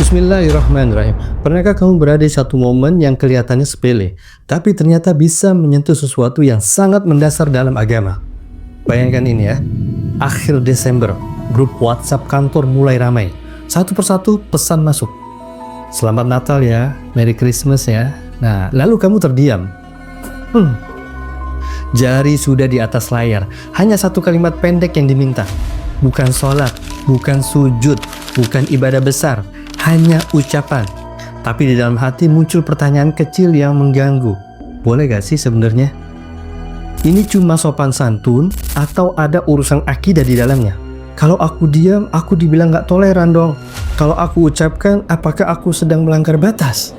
Bismillahirrahmanirrahim. Pernahkah kamu berada di satu momen yang kelihatannya sepele, tapi ternyata bisa menyentuh sesuatu yang sangat mendasar dalam agama? Bayangkan ini ya, akhir Desember, grup WhatsApp kantor mulai ramai. Satu persatu pesan masuk. Selamat Natal ya, Merry Christmas ya. Nah, lalu kamu terdiam. Jari sudah di atas layar, hanya satu kalimat pendek yang diminta. Bukan sholat, bukan sujud, bukan ibadah besar, hanya ucapan. Tapi di dalam hati muncul pertanyaan kecil yang mengganggu. Boleh gak sih sebenarnya? Ini cuma sopan santun atau ada urusan akidah di dalamnya? Kalau aku diam, aku dibilang gak toleran dong. Kalau aku ucapkan, apakah aku sedang melanggar batas?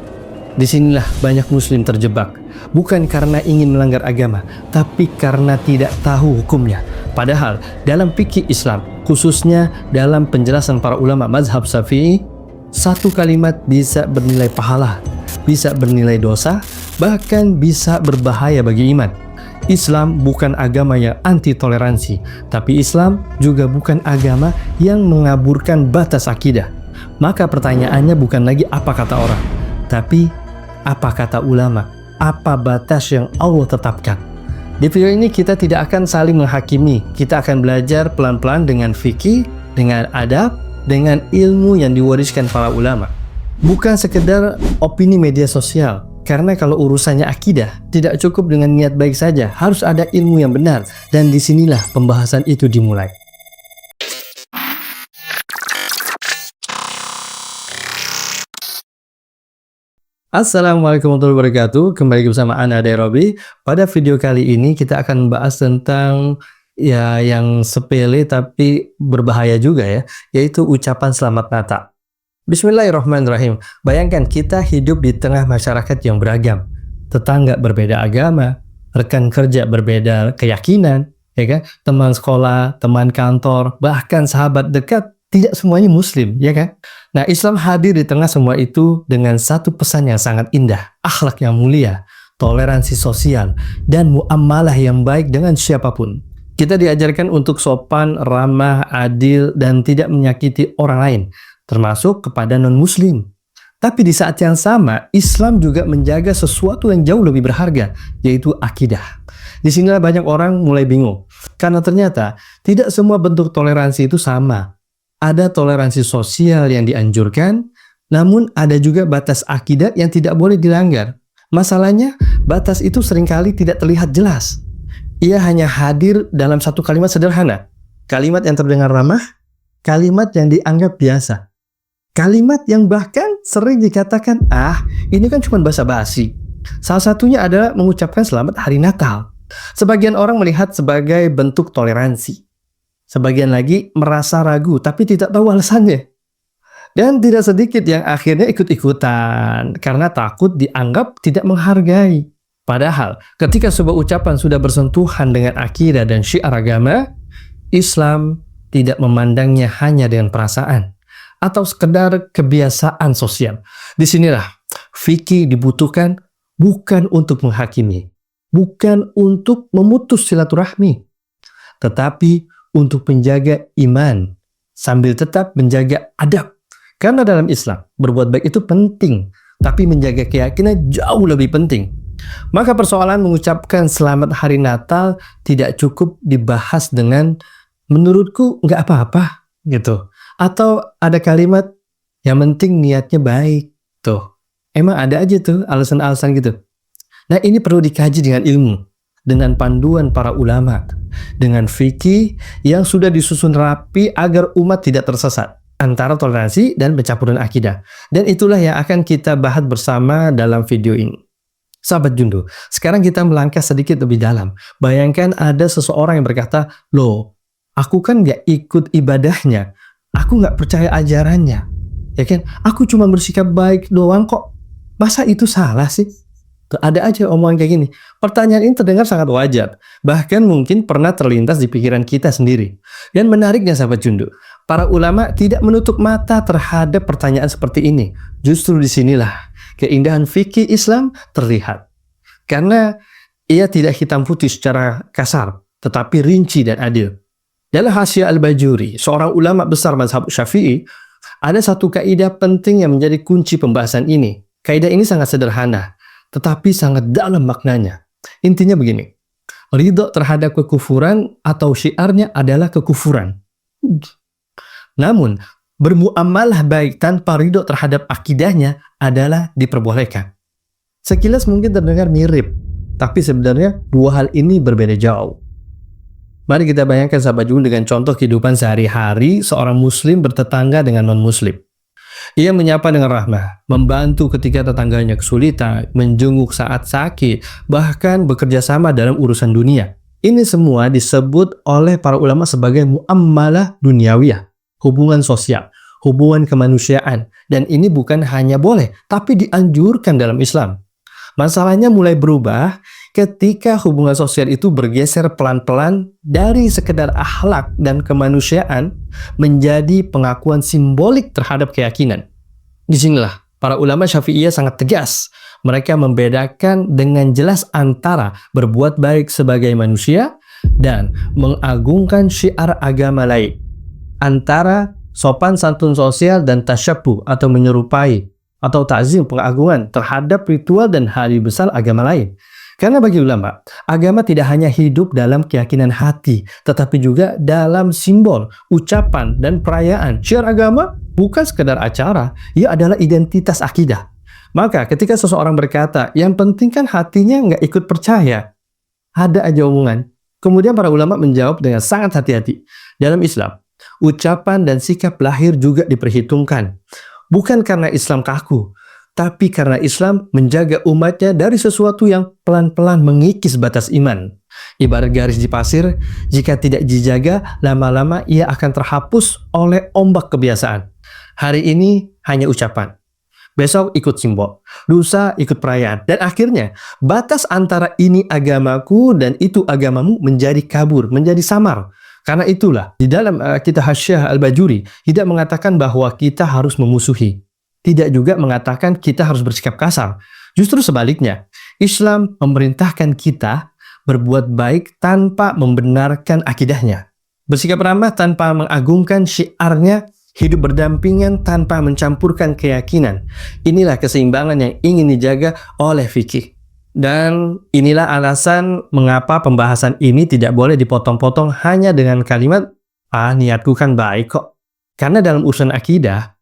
Disinilah banyak muslim terjebak. Bukan karena ingin melanggar agama, tapi karena tidak tahu hukumnya. Padahal dalam fikih Islam, khususnya dalam penjelasan para ulama mazhab Syafi'i, satu kalimat bisa bernilai pahala, bisa bernilai dosa, bahkan bisa berbahaya bagi iman. Islam bukan agama yang anti toleransi, tapi Islam juga bukan agama yang mengaburkan batas akidah. Maka pertanyaannya bukan lagi apa kata orang, tapi apa kata ulama, apa batas yang Allah tetapkan. Di video ini kita tidak akan saling menghakimi, kita akan belajar pelan-pelan dengan fikih, dengan adab, dengan ilmu yang diwariskan para ulama. Bukan sekedar opini media sosial, karena kalau urusannya akidah, tidak cukup dengan niat baik saja, harus ada ilmu yang benar, dan disinilah pembahasan itu dimulai. Assalamualaikum warahmatullahi wabarakatuh. Kembali bersama Ana Robi. Pada video kali ini kita akan membahas tentang yang sepele tapi berbahaya juga ya, yaitu ucapan selamat Natal. Bismillahirrahmanirrahim. Bayangkan kita hidup di tengah masyarakat yang beragam. Tetangga berbeda agama, rekan kerja berbeda keyakinan, ya kan? Teman sekolah, teman kantor, bahkan sahabat dekat, tidak semuanya muslim, ya kan? Nah, Islam hadir di tengah semua itu dengan satu pesan yang sangat indah, akhlak yang mulia, toleransi sosial, dan muamalah yang baik dengan siapapun. Kita diajarkan untuk sopan, ramah, adil, dan tidak menyakiti orang lain, termasuk kepada non-muslim. Tapi di saat yang sama, Islam juga menjaga sesuatu yang jauh lebih berharga, yaitu akidah. Disinilah banyak orang mulai bingung, karena ternyata tidak semua bentuk toleransi itu sama. Ada toleransi sosial yang dianjurkan, namun ada juga batas akidah yang tidak boleh dilanggar. Masalahnya, batas itu seringkali tidak terlihat jelas. Ia hanya hadir dalam satu kalimat sederhana. Kalimat yang terdengar ramah, kalimat yang dianggap biasa. Kalimat yang bahkan sering dikatakan, ini kan cuma basa-basi. Salah satunya adalah mengucapkan selamat hari Natal. Sebagian orang melihat sebagai bentuk toleransi. Sebagian lagi merasa ragu tapi tidak tahu alasannya. Dan tidak sedikit yang akhirnya ikut-ikutan karena takut dianggap tidak menghargai. Padahal ketika sebuah ucapan sudah bersentuhan dengan akidah dan syiar agama, Islam tidak memandangnya hanya dengan perasaan atau sekedar kebiasaan sosial. Disinilah fikih dibutuhkan bukan untuk menghakimi, bukan untuk memutus silaturahmi, tetapi untuk menjaga iman sambil tetap menjaga adab. Karena dalam Islam berbuat baik itu penting, tapi menjaga keyakinan jauh lebih penting. Maka persoalan mengucapkan selamat hari Natal tidak cukup dibahas dengan menurutku nggak apa-apa gitu, atau ada kalimat yang penting niatnya baik tuh. Emang ada aja tuh alasan-alasan gitu. Nah, ini perlu dikaji dengan ilmu, dengan panduan para ulama, dengan fikih yang sudah disusun rapi agar umat tidak tersesat antara toleransi dan pencampuran akidah. Dan itulah yang akan kita bahas bersama dalam video ini. Sahabat Jundu, sekarang kita melangkah sedikit lebih dalam. Bayangkan ada seseorang yang berkata, loh, aku kan gak ikut ibadahnya, aku gak percaya ajarannya, ya kan? Aku cuma bersikap baik doang kok. Masa itu salah sih? Ada aja omongan kayak gini. Pertanyaan ini terdengar sangat wajar, bahkan mungkin pernah terlintas di pikiran kita sendiri. Dan menariknya sahabat Jundu, para ulama tidak menutup mata terhadap pertanyaan seperti ini. Justru disinilah keindahan fikih Islam terlihat. Karena ia tidak hitam putih secara kasar, tetapi rinci dan adil. Dalam Hasyiah Al-Bajuri, seorang ulama besar mazhab Syafi'i, Ada satu kaidah penting yang menjadi kunci pembahasan ini. Kaidah ini sangat sederhana, tetapi sangat dalam maknanya. Intinya begini, ridho terhadap kekufuran atau syiarnya adalah kekufuran. Namun, bermuamalah baik tanpa ridho terhadap akidahnya adalah diperbolehkan. Sekilas mungkin terdengar mirip, tapi sebenarnya dua hal ini berbeda jauh. Mari kita bayangkan sahabat Jul dengan contoh kehidupan sehari-hari seorang muslim bertetangga dengan non-muslim. Ia menyapa dengan rahmah, membantu ketika tetangganya kesulitan, menjenguk saat sakit, bahkan bekerja sama dalam urusan dunia. Ini semua disebut oleh para ulama sebagai muamalah duniawiyah, hubungan sosial, hubungan kemanusiaan. Dan ini bukan hanya boleh, tapi dianjurkan dalam Islam. Masalahnya mulai berubah ketika hubungan sosial itu bergeser pelan-pelan dari sekedar akhlak dan kemanusiaan menjadi pengakuan simbolik terhadap keyakinan. Disinilah para ulama Syafi'iyah sangat tegas. Mereka membedakan dengan jelas antara berbuat baik sebagai manusia dan mengagungkan syiar agama lain. Antara sopan santun sosial dan tasyabbuh atau menyerupai atau ta'zim pengagungan terhadap ritual dan hari besar agama lain. Karena bagi ulama, agama tidak hanya hidup dalam keyakinan hati, tetapi juga dalam simbol, ucapan, dan perayaan. Syiar agama bukan sekadar acara, ia adalah identitas akidah. Maka ketika seseorang berkata, yang penting kan hatinya nggak ikut percaya, ada aja omongan. Kemudian para ulama menjawab dengan sangat hati-hati. Dalam Islam, ucapan dan sikap lahir juga diperhitungkan. Bukan karena Islam kaku, tapi karena Islam menjaga umatnya dari sesuatu yang pelan-pelan mengikis batas iman. Ibarat garis di pasir, jika tidak dijaga, lama-lama ia akan terhapus oleh ombak kebiasaan. Hari ini hanya ucapan, besok ikut simbol, lusa ikut perayaan, dan akhirnya batas antara ini agamaku dan itu agamamu menjadi kabur, menjadi samar. Karena itulah, di dalam kitab Hasyiah Al-Bajuri tidak mengatakan bahwa kita harus memusuhi. Tidak juga mengatakan kita harus bersikap kasar. Justru sebaliknya, Islam memerintahkan kita berbuat baik tanpa membenarkan akidahnya. Bersikap ramah tanpa mengagungkan syiarnya, hidup berdampingan tanpa mencampurkan keyakinan. Inilah keseimbangan yang ingin dijaga oleh fikih. Dan inilah alasan mengapa pembahasan ini tidak boleh dipotong-potong hanya dengan kalimat, niatku kan baik kok. Karena dalam urusan akidah,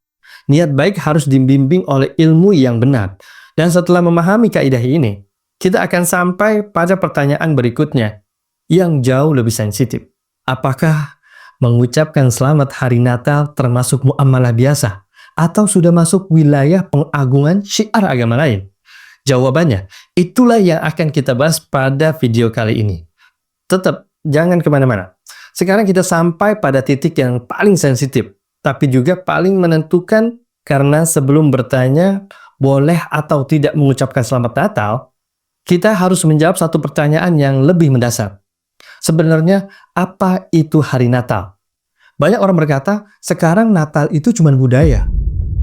niat baik harus dibimbing oleh ilmu yang benar. Dan setelah memahami kaidah ini, kita akan sampai pada pertanyaan berikutnya yang jauh lebih sensitif. Apakah mengucapkan selamat hari Natal termasuk muamalah biasa atau sudah masuk wilayah pengagungan syiar agama lain? Jawabannya, itulah yang akan kita bahas pada video kali ini. Tetap, jangan kemana-mana. Sekarang kita sampai pada titik yang paling sensitif, tapi juga paling menentukan karena sebelum bertanya, boleh atau tidak mengucapkan selamat Natal, kita harus menjawab satu pertanyaan yang lebih mendasar. Sebenarnya, apa itu hari Natal? Banyak orang berkata, sekarang Natal itu cuma budaya,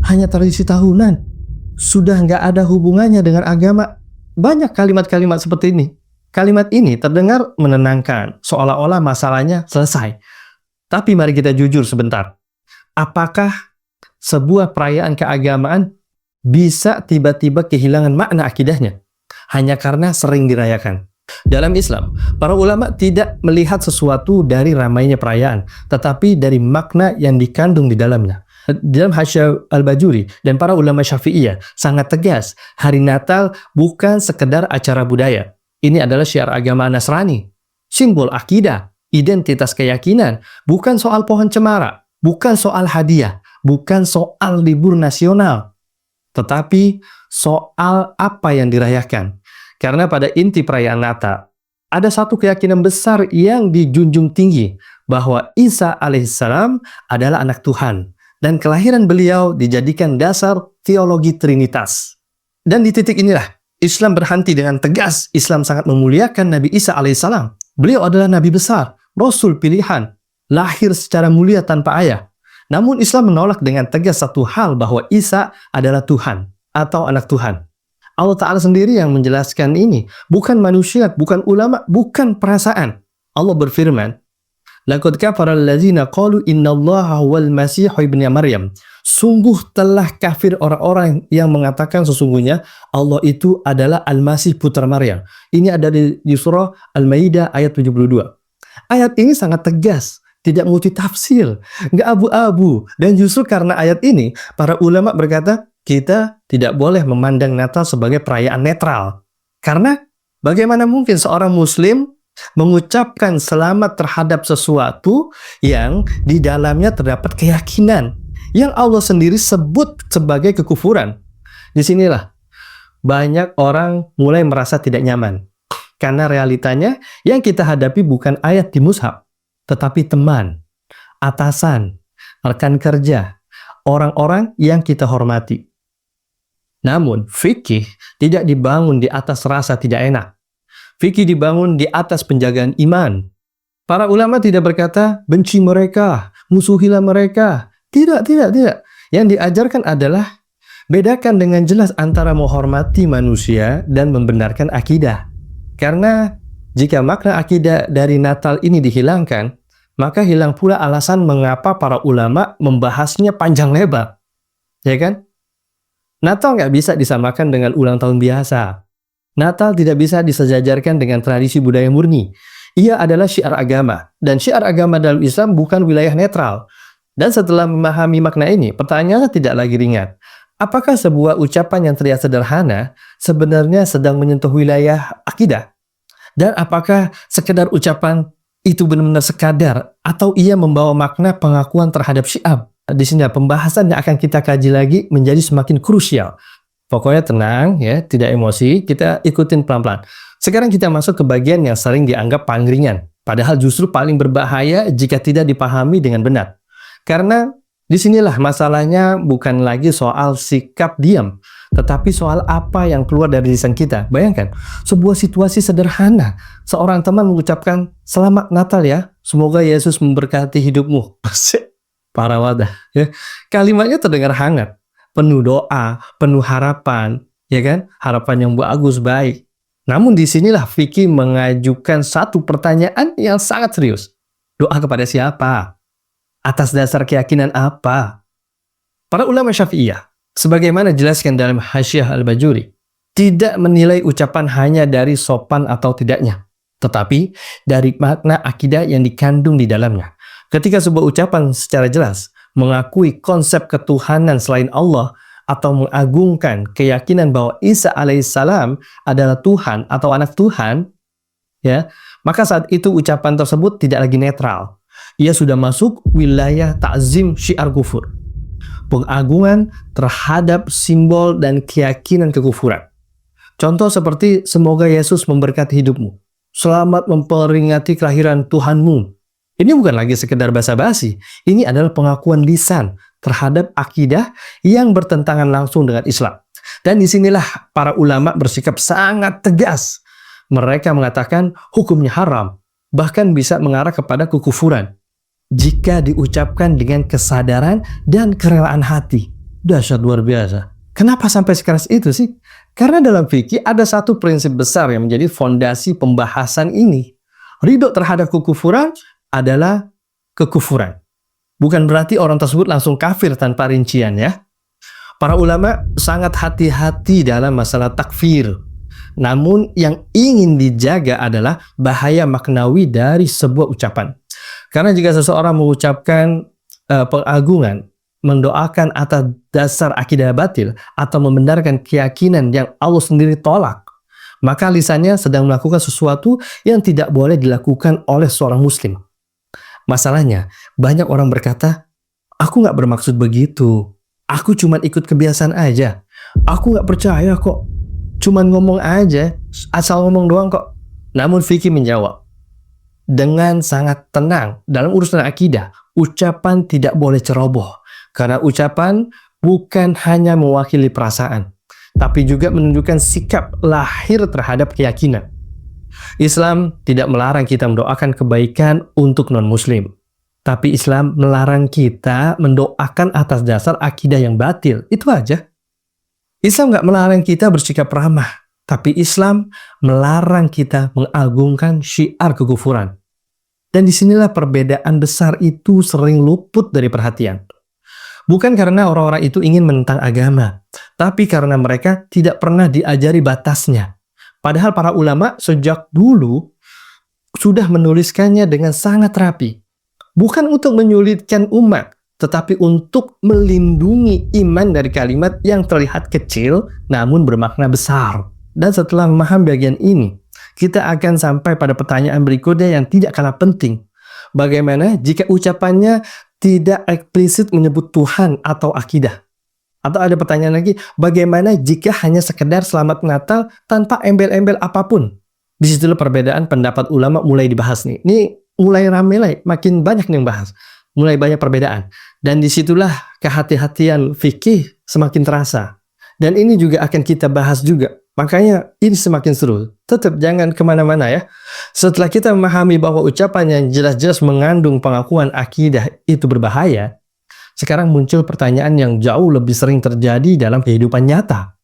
hanya tradisi tahunan. Sudah nggak ada hubungannya dengan agama. Banyak kalimat-kalimat seperti ini. Kalimat ini terdengar menenangkan, seolah-olah masalahnya selesai. Tapi mari kita jujur sebentar. Apakah sebuah perayaan keagamaan bisa tiba-tiba kehilangan makna akidahnya hanya karena sering dirayakan? Dalam Islam, para ulama tidak melihat sesuatu dari ramainya perayaan, tetapi dari makna yang dikandung di dalamnya. Dalam Hasyiah Al-Bajuri dan para ulama Syafi'iyah sangat tegas, hari Natal bukan sekedar acara budaya. Ini adalah syiar agama Nasrani, simbol akidah, identitas keyakinan, bukan soal pohon cemara, bukan soal hadiah, bukan soal libur nasional, tetapi soal apa yang dirayakan. Karena pada inti perayaan Natal, ada satu keyakinan besar yang dijunjung tinggi, bahwa Isa alaihissalam adalah anak Tuhan. Dan kelahiran beliau dijadikan dasar teologi Trinitas. Dan di titik inilah, Islam berhenti dengan tegas. Islam sangat memuliakan Nabi Isa alaihissalam. Beliau adalah Nabi besar, Rasul pilihan, lahir secara mulia tanpa ayah. Namun Islam menolak dengan tegas satu hal, bahwa Isa adalah Tuhan atau anak Tuhan. Allah Ta'ala sendiri yang menjelaskan ini. Bukan manusia, bukan ulama, bukan perasaan. Allah berfirman, Laqad kafara allazina qalu innallaha huwal masihu ibnu Maryam. Sungguh telah kafir orang-orang yang mengatakan sesungguhnya Allah itu adalah Al-Masih putra Maryam. Ini ada di surah Al-Maidah ayat 72. Ayat ini sangat tegas, tidak multitafsir, nggak abu-abu. Dan justru karena ayat ini, para ulama berkata, kita tidak boleh memandang Natal sebagai perayaan netral. Karena bagaimana mungkin seorang muslim mengucapkan selamat terhadap sesuatu yang di dalamnya terdapat keyakinan yang Allah sendiri sebut sebagai kekufuran. Disinilah banyak orang mulai merasa tidak nyaman. Karena realitanya yang kita hadapi bukan ayat di mushaf, tetapi teman, atasan, rekan kerja, orang-orang yang kita hormati. Namun, fikih tidak dibangun di atas rasa tidak enak. Fikih dibangun di atas penjagaan iman. Para ulama tidak berkata, benci mereka, musuhilah mereka. Tidak. Yang diajarkan adalah, bedakan dengan jelas antara menghormati manusia dan membenarkan akidah. Karena jika makna akidah dari Natal ini dihilangkan, maka hilang pula alasan mengapa para ulama membahasnya panjang lebar. Ya kan? Natal nggak bisa disamakan dengan ulang tahun biasa. Natal tidak bisa disejajarkan dengan tradisi budaya murni. Ia adalah syiar agama. Dan syiar agama dalam Islam bukan wilayah netral. Dan setelah memahami makna ini, pertanyaannya tidak lagi ringan. Apakah sebuah ucapan yang terlihat sederhana sebenarnya sedang menyentuh wilayah akidah? Dan apakah sekedar ucapan itu benar-benar sekadar atau ia membawa makna pengakuan terhadap syiar? Di sini pembahasan yang akan kita kaji lagi menjadi semakin krusial. Pokoknya tenang ya, tidak emosi, kita ikutin pelan-pelan. Sekarang kita masuk ke bagian yang sering dianggap paling ringan, padahal justru paling berbahaya jika tidak dipahami dengan benar. Karena disinilah masalahnya bukan lagi soal sikap diam, tetapi soal apa yang keluar dari lisan kita. Bayangkan, sebuah situasi sederhana, seorang teman mengucapkan, "Selamat Natal ya, semoga Yesus memberkati hidupmu." Para wadah, ya. Kalimatnya terdengar hangat, penuh doa, penuh harapan, ya kan? Harapan yang bagus, baik. Namun disinilah fikih mengajukan satu pertanyaan yang sangat serius. Doa kepada siapa? Atas dasar keyakinan apa? Para ulama Syafi'iyah, sebagaimana dijelaskan dalam Hasyiah Al-Bajuri, tidak menilai ucapan hanya dari sopan atau tidaknya, tetapi dari makna akidah yang dikandung di dalamnya. Ketika sebuah ucapan secara jelas mengakui konsep ketuhanan selain Allah atau mengagungkan keyakinan bahwa Isa alaihissalam adalah Tuhan atau anak Tuhan, ya, maka saat itu ucapan tersebut tidak lagi netral. Ia sudah masuk wilayah ta'zim syiar kufur, pengagungan terhadap simbol dan keyakinan kekufuran. Contoh seperti semoga Yesus memberkati hidupmu, selamat memperingati kelahiran Tuhanmu. Ini bukan lagi sekedar basa-basi, ini adalah pengakuan lisan terhadap akidah yang bertentangan langsung dengan Islam. Dan disinilah para ulama bersikap sangat tegas. Mereka mengatakan hukumnya haram, bahkan bisa mengarah kepada kekufuran jika diucapkan dengan kesadaran dan kerelaan hati. Dahsyat luar biasa. Kenapa sampai sekeras itu sih? Karena dalam fikih ada satu prinsip besar yang menjadi fondasi pembahasan ini. Ridho terhadap kekufuran adalah kekufuran. Bukan berarti orang tersebut langsung kafir tanpa rincian ya. Para ulama sangat hati-hati dalam masalah takfir. Namun yang ingin dijaga adalah bahaya maknawi dari sebuah ucapan. Karena jika seseorang mengucapkan pengagungan, mendoakan atas dasar akidah batil atau membenarkan keyakinan yang Allah sendiri tolak, maka lisannya sedang melakukan sesuatu yang tidak boleh dilakukan oleh seorang muslim. Masalahnya, banyak orang berkata, aku nggak bermaksud begitu. Aku cuma ikut kebiasaan aja. Aku nggak percaya kok. Cuman ngomong aja, asal ngomong doang kok. Namun fikih menjawab, dengan sangat tenang dalam urusan akidah, ucapan tidak boleh ceroboh. Karena ucapan bukan hanya mewakili perasaan, tapi juga menunjukkan sikap lahir terhadap keyakinan. Islam tidak melarang kita mendoakan kebaikan untuk non-muslim. Tapi Islam melarang kita mendoakan atas dasar akidah yang batil. Itu aja. Islam nggak melarang kita bersikap ramah. Tapi Islam melarang kita mengagungkan syiar kekufuran. Dan disinilah perbedaan besar itu sering luput dari perhatian. Bukan karena orang-orang itu ingin menentang agama, tapi karena mereka tidak pernah diajari batasnya. Padahal para ulama sejak dulu sudah menuliskannya dengan sangat rapi. Bukan untuk menyulitkan umat, tetapi untuk melindungi iman dari kalimat yang terlihat kecil namun bermakna besar. Dan setelah memahami bagian ini, kita akan sampai pada pertanyaan berikutnya yang tidak kalah penting. Bagaimana jika ucapannya tidak eksplisit menyebut Tuhan atau akidah? Atau ada pertanyaan lagi, bagaimana jika hanya sekedar selamat Natal tanpa embel-embel apapun? Disitulah perbedaan pendapat ulama mulai dibahas nih. Ini mulai rame lah, makin banyak yang bahas. Mulai banyak perbedaan. Dan disitulah kehati-hatian fikih semakin terasa. Dan ini juga akan kita bahas juga. Makanya ini semakin seru. Tetap jangan kemana-mana ya. Setelah kita memahami bahwa ucapan yang jelas-jelas mengandung pengakuan akidah itu berbahaya, sekarang muncul pertanyaan yang jauh lebih sering terjadi dalam kehidupan nyata.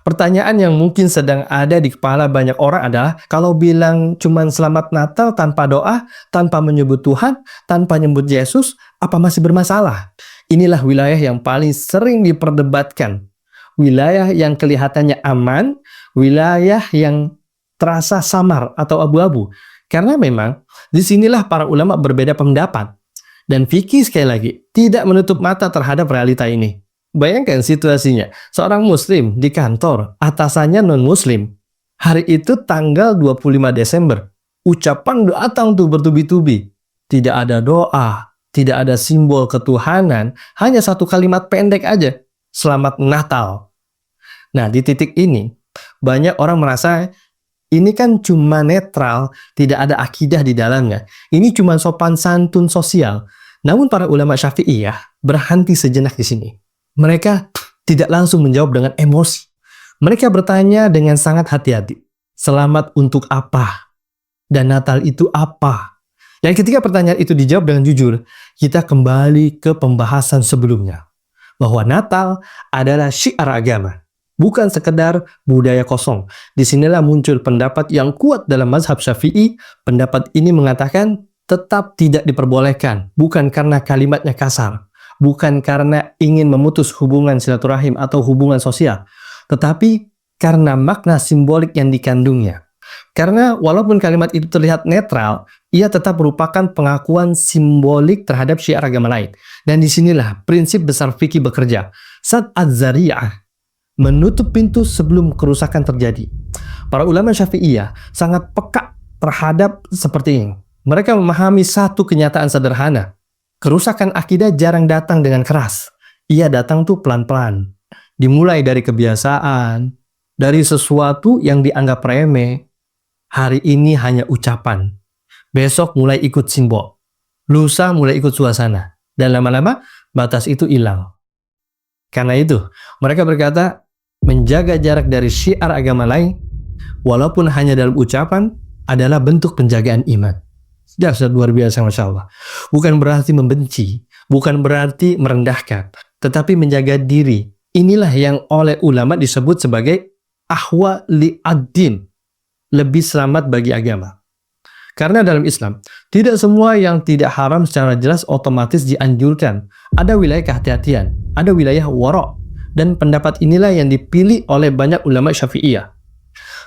Pertanyaan yang mungkin sedang ada di kepala banyak orang adalah, kalau bilang cuman selamat Natal tanpa doa, tanpa menyebut Tuhan, tanpa menyebut Yesus, apa masih bermasalah? Inilah wilayah yang paling sering diperdebatkan. Wilayah yang kelihatannya aman, wilayah yang terasa samar atau abu-abu. Karena memang disinilah para ulama berbeda pendapat. Dan fikih sekali lagi tidak menutup mata terhadap realita ini. Bayangkan situasinya, seorang muslim di kantor, atasannya non-muslim. Hari itu tanggal 25 Desember. Ucapan datang tuh bertubi-tubi. Tidak ada doa, tidak ada simbol ketuhanan, hanya satu kalimat pendek aja. Selamat Natal. Nah, di titik ini, banyak orang merasa ini kan cuma netral, tidak ada akidah di dalamnya. Ini cuma sopan santun sosial. Namun para ulama Syafi'iyah berhenti sejenak di sini. Mereka tidak langsung menjawab dengan emosi. Mereka bertanya dengan sangat hati-hati. Selamat untuk apa? Dan Natal itu apa? Dan ketika pertanyaan itu dijawab dengan jujur, kita kembali ke pembahasan sebelumnya. Bahwa Natal adalah syiar agama. Bukan sekedar budaya kosong. Disinilah muncul pendapat yang kuat dalam mazhab Syafi'i. Pendapat ini mengatakan tetap tidak diperbolehkan. Bukan karena kalimatnya kasar. Bukan karena ingin memutus hubungan silaturahim atau hubungan sosial, tetapi karena makna simbolik yang dikandungnya. Karena walaupun kalimat itu terlihat netral, ia tetap merupakan pengakuan simbolik terhadap syiar agama lain. Dan disinilah prinsip besar fikih bekerja. Sadd az-zari'ah, menutup pintu sebelum kerusakan terjadi. Para ulama Syafi'iyah sangat peka terhadap seperti ini. Mereka memahami satu kenyataan sederhana. Kerusakan akidah jarang datang dengan keras. Ia datang tuh pelan-pelan. Dimulai dari kebiasaan, dari sesuatu yang dianggap remeh. Hari ini hanya ucapan. Besok mulai ikut simbol. Lusa mulai ikut suasana. Dan lama-lama batas itu hilang. Karena itu, mereka berkata, menjaga jarak dari syiar agama lain, walaupun hanya dalam ucapan, adalah bentuk penjagaan iman. Dasar luar biasa, Masya Allah. Bukan berarti membenci, bukan berarti merendahkan, tetapi menjaga diri. Inilah yang oleh ulama disebut sebagai ahwa li'ad-din, lebih selamat bagi agama. Karena dalam Islam, tidak semua yang tidak haram secara jelas otomatis dianjurkan. Ada wilayah kehati-hatian, ada wilayah wara', dan pendapat inilah yang dipilih oleh banyak ulama Syafi'iyah.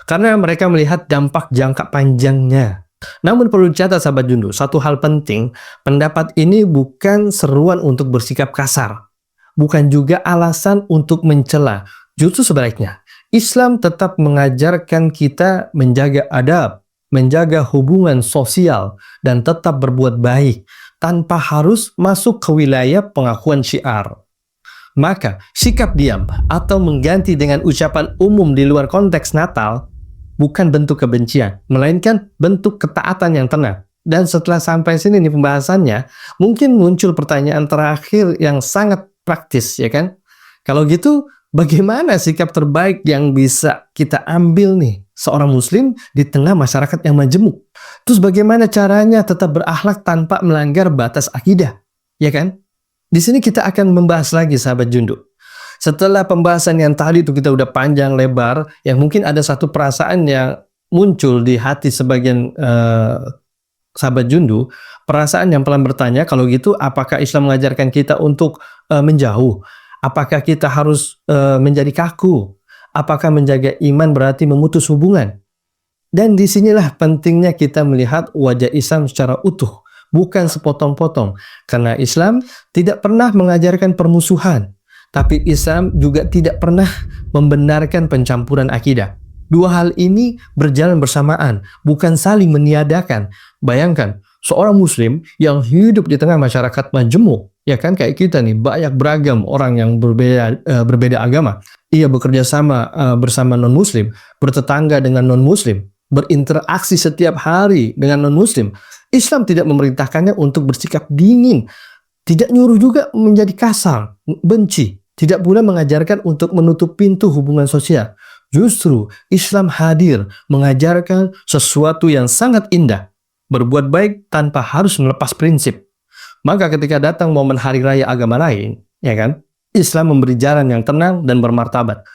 Karena mereka melihat dampak jangka panjangnya. Namun perlu dicatat sahabat Jundu, satu hal penting, pendapat ini bukan seruan untuk bersikap kasar. Bukan juga alasan untuk mencela. Justru sebaliknya, Islam tetap mengajarkan kita menjaga adab, menjaga hubungan sosial, dan tetap berbuat baik, tanpa harus masuk ke wilayah pengakuan syiar. Maka, sikap diam atau mengganti dengan ucapan umum di luar konteks Natal bukan bentuk kebencian, melainkan bentuk ketaatan yang tenang. Dan setelah sampai sini nih pembahasannya, mungkin muncul pertanyaan terakhir yang sangat praktis, ya kan? Kalau gitu, bagaimana sikap terbaik yang bisa kita ambil nih seorang muslim di tengah masyarakat yang majemuk? Terus bagaimana caranya tetap berakhlak tanpa melanggar batas akidah? Ya kan? Di sini kita akan membahas lagi sahabat Jundu. Setelah pembahasan yang tadi itu kita udah panjang lebar, yang mungkin ada satu perasaan yang muncul di hati sebagian Sahabat Jundu, perasaan yang pelan bertanya, kalau gitu apakah Islam mengajarkan kita untuk menjauh? Apakah kita harus menjadi kaku? Apakah menjaga iman berarti memutus hubungan? Dan disinilah pentingnya kita melihat wajah Islam secara utuh, bukan sepotong-potong. Karena Islam tidak pernah mengajarkan permusuhan, tapi Islam juga tidak pernah membenarkan pencampuran akidah. Dua hal ini berjalan bersamaan, bukan saling meniadakan. Bayangkan, seorang muslim yang hidup di tengah masyarakat majemuk, ya kan, kayak kita nih, banyak beragam orang yang berbeda agama. Ia bekerja sama bersama non-muslim, bertetangga dengan non-muslim, berinteraksi setiap hari dengan non-muslim. Islam tidak memerintahkannya untuk bersikap dingin, tidak nyuruh juga menjadi kasar, benci, tidak pula mengajarkan untuk menutup pintu hubungan sosial. Justru Islam hadir mengajarkan sesuatu yang sangat indah, berbuat baik tanpa harus melepas prinsip. Maka ketika datang momen hari raya agama lain, ya kan, Islam memberi jalan yang tenang dan bermartabat.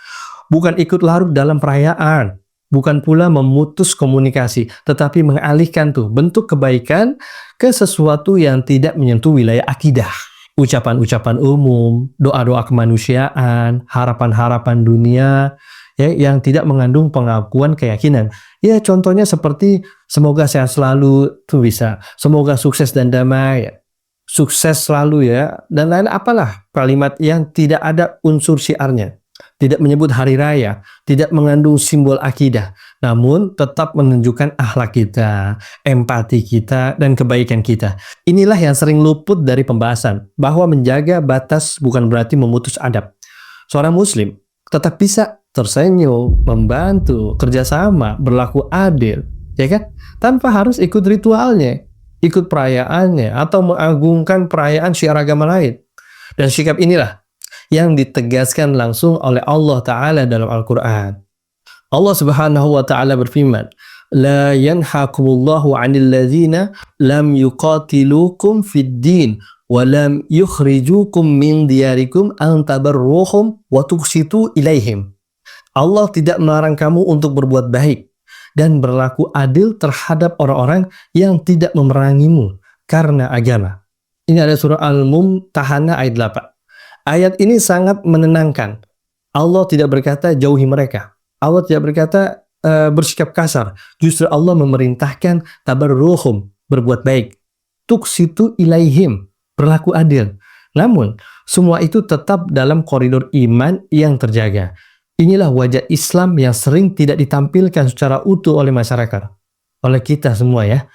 Bukan ikut larut dalam perayaan, bukan pula memutus komunikasi, tetapi mengalihkan tuh bentuk kebaikan ke sesuatu yang tidak menyentuh wilayah akidah. Ucapan-ucapan umum, doa-doa kemanusiaan, harapan-harapan dunia, ya, yang tidak mengandung pengakuan keyakinan. Ya, contohnya seperti semoga sehat selalu, tuh bisa. Semoga sukses dan damai, sukses selalu ya, dan lain apalah kalimat yang tidak ada unsur syiarnya. Tidak menyebut hari raya, tidak mengandung simbol akidah, namun tetap menunjukkan akhlak kita, empati kita, dan kebaikan kita. Inilah yang sering luput dari pembahasan, bahwa menjaga batas bukan berarti memutus adab. Seorang muslim tetap bisa tersenyum, membantu, kerjasama, berlaku adil, ya kan? Tanpa harus ikut ritualnya, ikut perayaannya, atau mengagungkan perayaan syiar agama lain. Dan sikap inilah yang ditegaskan langsung oleh Allah Ta'ala dalam Al-Quran. Allah Subhanahu wa Ta'ala berfirman, La yanhakumullahu 'anil ladzina lam yuqatilukum fid din wa lam yukhrijukum min diyarikum an tabarruhum wa tuqsitu ilaihim. Allah tidak melarang kamu untuk berbuat baik dan berlaku adil terhadap orang-orang yang tidak memerangimu karena agama. Ini ada surah Al-Mumtahanah ayat 8. Ayat ini sangat menenangkan. Allah tidak berkata jauhi mereka. Allah tidak berkata bersikap kasar. Justru Allah memerintahkan tabarruhum, berbuat baik. Tuqsitu ilaihim, berlaku adil. Namun, semua itu tetap dalam koridor iman yang terjaga. Inilah wajah Islam yang sering tidak ditampilkan secara utuh oleh masyarakat. Oleh kita semua ya.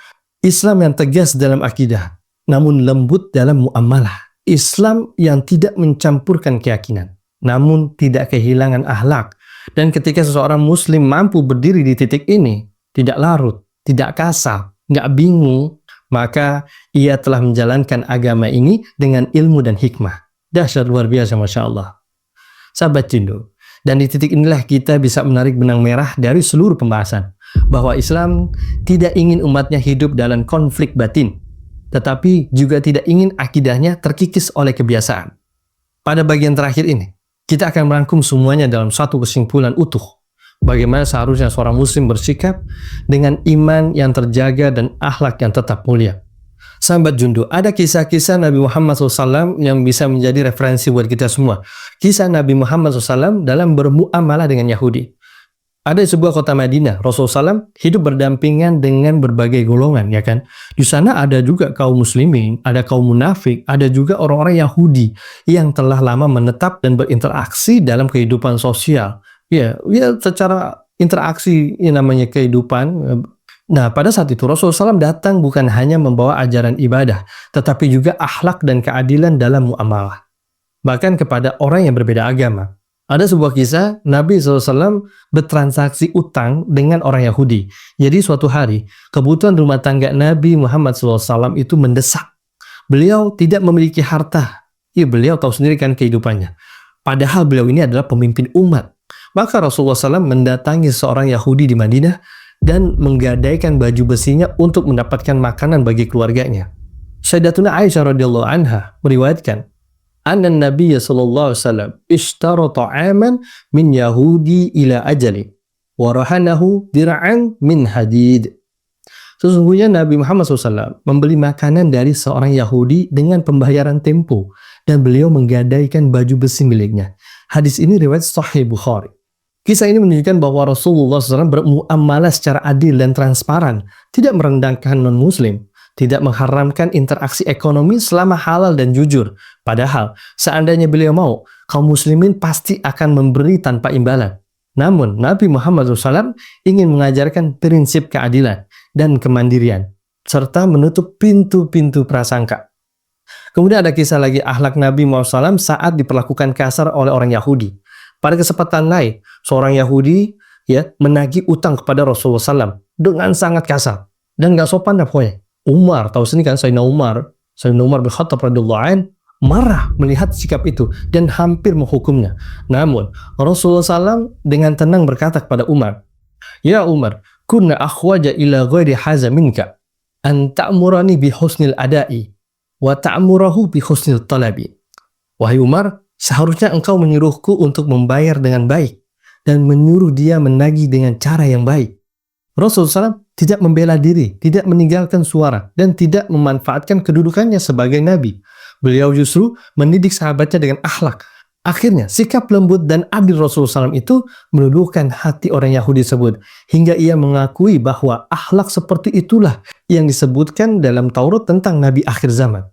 Islam yang tegas dalam akidah, namun lembut dalam muamalah. Islam yang tidak mencampurkan keyakinan, namun tidak kehilangan akhlak. Dan ketika seseorang muslim mampu berdiri di titik ini, tidak larut, tidak kasar, nggak bingung, maka ia telah menjalankan agama ini dengan ilmu dan hikmah. Dahsyat luar biasa, Masya Allah. Sahabat Jundu, dan di titik inilah kita bisa menarik benang merah dari seluruh pembahasan, bahwa Islam tidak ingin umatnya hidup dalam konflik batin, tetapi juga tidak ingin akidahnya terkikis oleh kebiasaan. Pada bagian terakhir ini, kita akan merangkum semuanya dalam satu kesimpulan utuh. Bagaimana seharusnya seorang muslim bersikap dengan iman yang terjaga dan akhlak yang tetap mulia. Sahabat Jundu, ada kisah-kisah Nabi Muhammad SAW yang bisa menjadi referensi buat kita semua. Kisah Nabi Muhammad SAW dalam bermuamalah dengan Yahudi. Ada di sebuah kota Madinah, Rasulullah SAW hidup berdampingan dengan berbagai golongan, ya kan? Di sana ada juga kaum muslimin, ada kaum munafik, ada juga orang-orang Yahudi yang telah lama menetap dan berinteraksi dalam kehidupan sosial. Ya, secara interaksi yang namanya kehidupan. Nah, pada saat itu Rasulullah SAW datang bukan hanya membawa ajaran ibadah, tetapi juga akhlak dan keadilan dalam muamalah. Bahkan kepada orang yang berbeda agama. Ada sebuah kisah, Nabi SAW bertransaksi utang dengan orang Yahudi. Jadi suatu hari, kebutuhan rumah tangga Nabi Muhammad SAW itu mendesak. Beliau tidak memiliki harta. Ya, beliau tahu sendiri kan kehidupannya. Padahal beliau ini adalah pemimpin umat. Maka Rasulullah SAW mendatangi seorang Yahudi di Madinah dan menggadaikan baju besinya untuk mendapatkan makanan bagi keluarganya. Sayyidatuna Aisyah radhiyallahu anha meriwayatkan, anna Nabi sallallahu alaihi wasallam ishtara ta'aman min Yahudi ila ajali wa rahanahu dir'an min hadid. Sesungguhnya Nabi Muhammad SAW membeli makanan dari seorang Yahudi dengan pembayaran tempo dan beliau menggadaikan baju besi miliknya. Hadis ini riwayat Sahih Bukhari. Kisah ini menunjukkan bahwa Rasulullah SAW bermuamalah secara adil dan transparan, tidak merendahkan non-muslim, tidak mengharamkan interaksi ekonomi selama halal dan jujur. Padahal, seandainya beliau mau, kaum muslimin pasti akan memberi tanpa imbalan. Namun, Nabi Muhammad SAW ingin mengajarkan prinsip keadilan dan kemandirian, serta menutup pintu-pintu prasangka. Kemudian ada kisah lagi akhlak Nabi Muhammad SAW saat diperlakukan kasar oleh orang Yahudi. Pada kesempatan lain, seorang Yahudi menagih utang kepada Rasulullah SAW dengan sangat kasar dan gak sopan pokoknya. Umar, tahu sendiri kan Sayyidina Umar bin Khattab radhiyallahu anhu marah melihat sikap itu dan hampir menghukumnya. Namun Rasulullah SAW dengan tenang berkata kepada Umar, "Ya Umar, kunna akhwaja ila ghairi haza minka an ta'murani bi husnil adai wa ta'murahu bi husnil talabi." Wahai Umar, seharusnya engkau menyuruhku untuk membayar dengan baik dan menyuruh dia menagih dengan cara yang baik. Rasulullah SAW tidak membela diri, tidak meninggalkan suara, dan tidak memanfaatkan kedudukannya sebagai nabi. Beliau justru mendidik sahabatnya dengan akhlak. Akhirnya, sikap lembut dan adil Rasulullah SAW itu meluluhkan hati orang Yahudi tersebut, hingga ia mengakui bahwa akhlak seperti itulah yang disebutkan dalam Taurat tentang Nabi akhir zaman.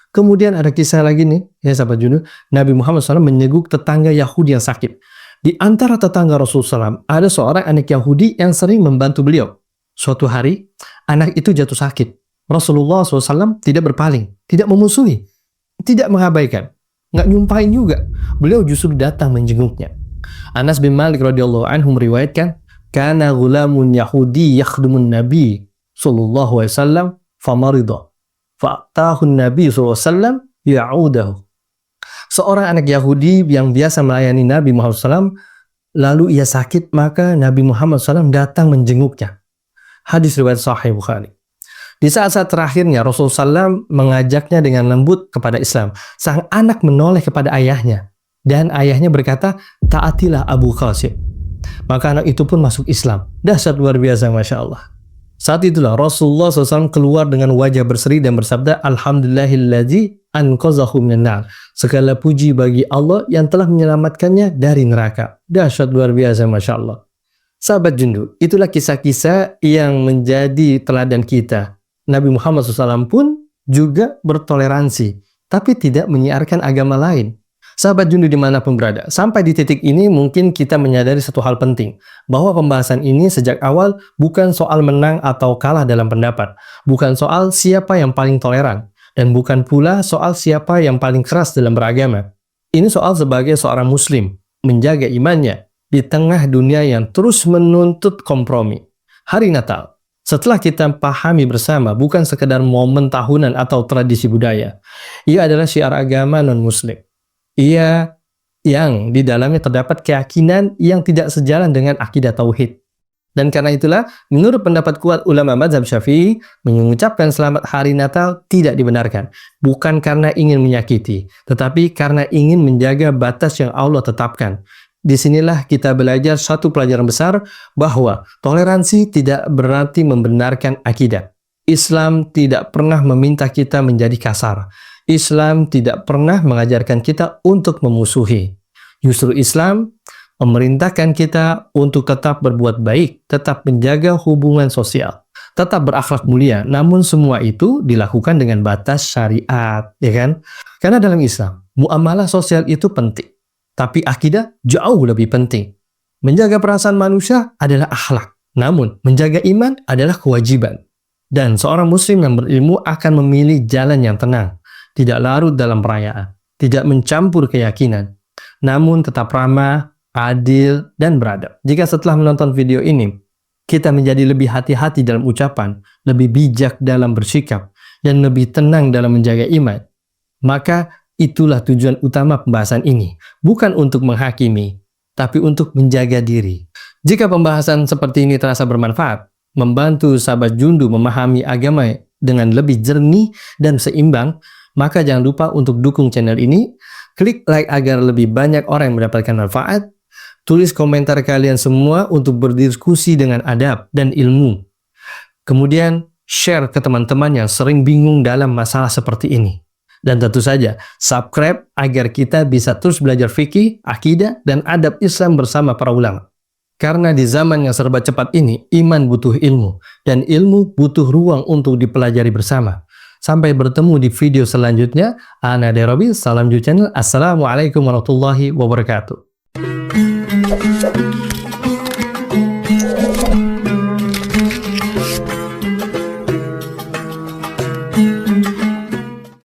Kemudian ada kisah lagi nih, ya sahabat Jundu, Nabi Muhammad SAW menyeguk tetangga Yahudi yang sakit. Di antara tetangga Rasulullah SAW, ada seorang anak Yahudi yang sering membantu beliau. Suatu hari, anak itu jatuh sakit. Rasulullah SAW tidak berpaling, tidak memusuhi, tidak mengabaikan, nggak nyumpahin juga. Beliau justru datang menjenguknya. Anas bin Malik radhiyallahu anhu meriwayatkan, "Kana ghulamun Yahudi yakhdumun Nabi sallallahu alaihi wasallam famarida. Fa'tahu Nabi sallallahu alaihi wasallam ya'udahu." Seorang anak Yahudi yang biasa melayani Nabi Muhammad SAW, lalu ia sakit, maka Nabi Muhammad SAW datang menjenguknya. Hadis riwayat Sahih Bukhari. Di saat-saat terakhirnya, Rasulullah SAW mengajaknya dengan lembut kepada Islam. Sang anak menoleh kepada ayahnya, dan ayahnya berkata, "Taatilah Abu Qasim." Maka anak itu pun masuk Islam. Dahsyat luar biasa, Masya Allah. Saat itulah Rasulullah SAW keluar dengan wajah berseri dan bersabda, "Alhamdulillahilladzi anqadhahu minan nar." Segala puji bagi Allah yang telah menyelamatkannya dari neraka. Dahsyat luar biasa, Masya Allah. Sahabat Jundu, itulah kisah-kisah yang menjadi teladan kita. Nabi Muhammad SAW pun juga bertoleransi, tapi tidak menyiarkan agama lain. Sahabat Jundu dimanapun berada, sampai di titik ini mungkin kita menyadari satu hal penting, bahwa pembahasan ini sejak awal bukan soal menang atau kalah dalam pendapat, bukan soal siapa yang paling toleran, dan bukan pula soal siapa yang paling keras dalam beragama. Ini soal sebagai seorang muslim, menjaga imannya di tengah dunia yang terus menuntut kompromi. Hari Natal, setelah kita pahami bersama, bukan sekedar momen tahunan atau tradisi budaya. Ia adalah syiar agama non-muslim. Ia yang di dalamnya terdapat keyakinan yang tidak sejalan dengan akidah tauhid. Dan karena itulah, menurut pendapat kuat ulama mazhab Syafi'i, mengucapkan selamat hari Natal tidak dibenarkan. Bukan karena ingin menyakiti, tetapi karena ingin menjaga batas yang Allah tetapkan. Disinilah kita belajar satu pelajaran besar, bahwa toleransi tidak berarti membenarkan akidah. Islam tidak pernah meminta kita menjadi kasar. Islam tidak pernah mengajarkan kita untuk memusuhi. Justru Islam memerintahkan kita untuk tetap berbuat baik, tetap menjaga hubungan sosial, tetap berakhlak mulia. Namun semua itu dilakukan dengan batas syariat, ya kan? Karena dalam Islam, muamalah sosial itu penting. Tapi akidah jauh lebih penting. Menjaga perasaan manusia adalah akhlak. Namun, menjaga iman adalah kewajiban. Dan seorang muslim yang berilmu akan memilih jalan yang tenang. Tidak larut dalam perayaan. Tidak mencampur keyakinan. Namun tetap ramah, adil, dan beradab. Jika setelah menonton video ini, kita menjadi lebih hati-hati dalam ucapan, lebih bijak dalam bersikap, dan lebih tenang dalam menjaga iman, maka itulah tujuan utama pembahasan ini, bukan untuk menghakimi, tapi untuk menjaga diri. Jika pembahasan seperti ini terasa bermanfaat, membantu sahabat Jundu memahami agama dengan lebih jernih dan seimbang, maka jangan lupa untuk dukung channel ini, klik like agar lebih banyak orang yang mendapatkan manfaat, tulis komentar kalian semua untuk berdiskusi dengan adab dan ilmu. Kemudian share ke teman-teman yang sering bingung dalam masalah seperti ini. Dan tentu saja, subscribe agar kita bisa terus belajar fikih, akidah, dan adab Islam bersama para ulama. Karena di zaman yang serba cepat ini, iman butuh ilmu, dan ilmu butuh ruang untuk dipelajari bersama. Sampai bertemu di video selanjutnya. Ana Derobi, salam Ju Channel. Assalamualaikum warahmatullahi wabarakatuh.